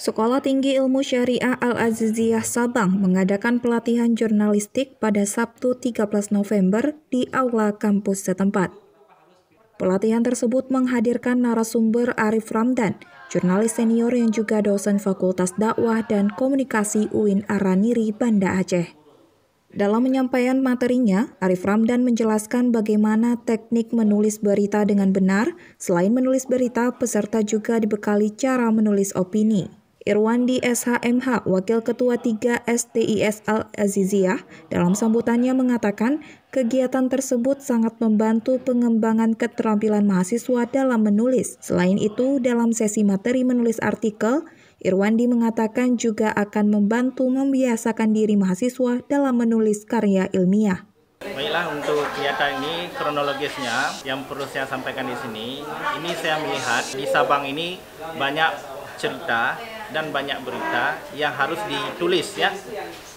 Sekolah Tinggi Ilmu Syariah Al-Aziziyah Sabang mengadakan pelatihan jurnalistik pada Sabtu 13 November di aula kampus setempat. Pelatihan tersebut menghadirkan narasumber Arif Ramdan, jurnalis senior yang juga dosen Fakultas Dakwah dan Komunikasi UIN Araniri, Banda Aceh. Dalam menyampaikan materinya, Arif Ramdan menjelaskan bagaimana teknik menulis berita dengan benar. Selain menulis berita, peserta juga dibekali cara menulis opini. Irwandi SHMH, Wakil Ketua 3 STIS Al-Aziziyah, dalam sambutannya mengatakan kegiatan tersebut sangat membantu pengembangan keterampilan mahasiswa dalam menulis. Selain itu, dalam sesi materi menulis artikel, Irwandi mengatakan juga akan membantu membiasakan diri mahasiswa dalam menulis karya ilmiah. Baiklah, untuk kegiatan ini kronologisnya yang perlu saya sampaikan di sini. Ini saya melihat di Sabang ini banyak cerita dan banyak berita yang harus ditulis ya.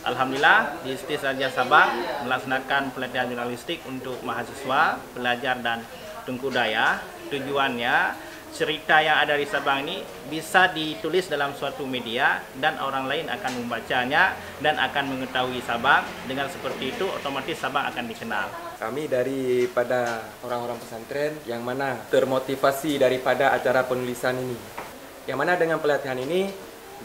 Alhamdulillah di STIS Al-Aziziyah Sabang melaksanakan pelatihan jurnalistik untuk mahasiswa, pelajar dan Tengku Daya. Tujuannya cerita yang ada di Sabang ini bisa ditulis dalam suatu media dan orang lain akan membacanya dan akan mengetahui Sabang. Dengan seperti itu otomatis Sabang akan dikenal. Kami daripada orang-orang pesantren yang mana termotivasi daripada acara penulisan ini. Yang mana dengan pelatihan ini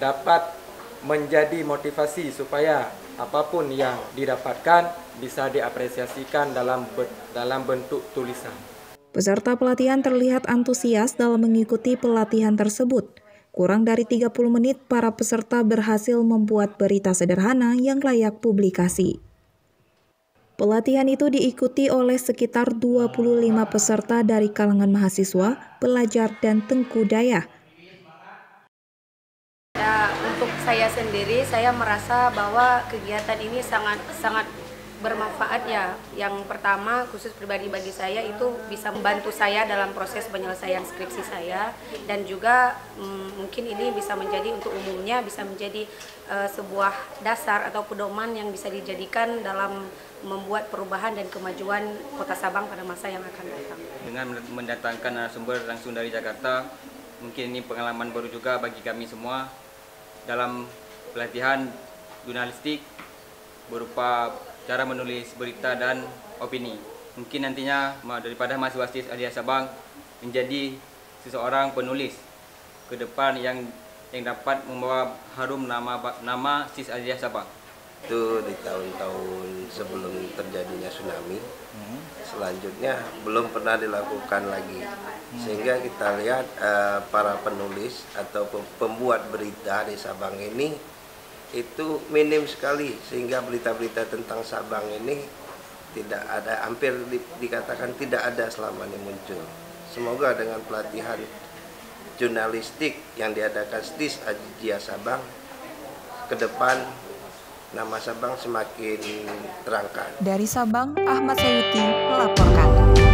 dapat menjadi motivasi supaya apapun yang didapatkan bisa diapresiasikan dalam bentuk tulisan. Peserta pelatihan terlihat antusias dalam mengikuti pelatihan tersebut. Kurang dari 30 menit, para peserta berhasil membuat berita sederhana yang layak publikasi. Pelatihan itu diikuti oleh sekitar 25 peserta dari kalangan mahasiswa, pelajar, dan Tengku Daya. Untuk saya sendiri, saya merasa bahwa kegiatan ini sangat bermanfaat ya. Yang pertama, khusus pribadi bagi saya itu bisa membantu saya dalam proses penyelesaian skripsi saya, dan juga mungkin ini bisa menjadi untuk umumnya bisa menjadi sebuah dasar atau pedoman yang bisa dijadikan dalam membuat perubahan dan kemajuan Kota Sabang pada masa yang akan datang. Dengan mendatangkan narasumber langsung dari Jakarta, mungkin ini pengalaman baru juga bagi kami semua dalam pelatihan jurnalistik berupa cara menulis berita dan opini. Mungkin nantinya daripada mahasiswa STIS Al-Aziziyah Sabang menjadi seseorang penulis ke depan yang dapat membawa harum nama STIS Al-Aziziyah Sabang. Itu di tahun-tahun sebelum terjadinya tsunami, selanjutnya belum pernah dilakukan lagi. Sehingga kita lihat para penulis atau pembuat berita di Sabang ini itu minim sekali, sehingga berita-berita tentang Sabang ini tidak ada, hampir dikatakan tidak ada selama ini muncul. Semoga dengan pelatihan jurnalistik yang diadakan STIS Al-Aziziyah Sabang, ke depan nama Sabang semakin terangkat. Dari Sabang, Ahmad Sayuti melaporkan.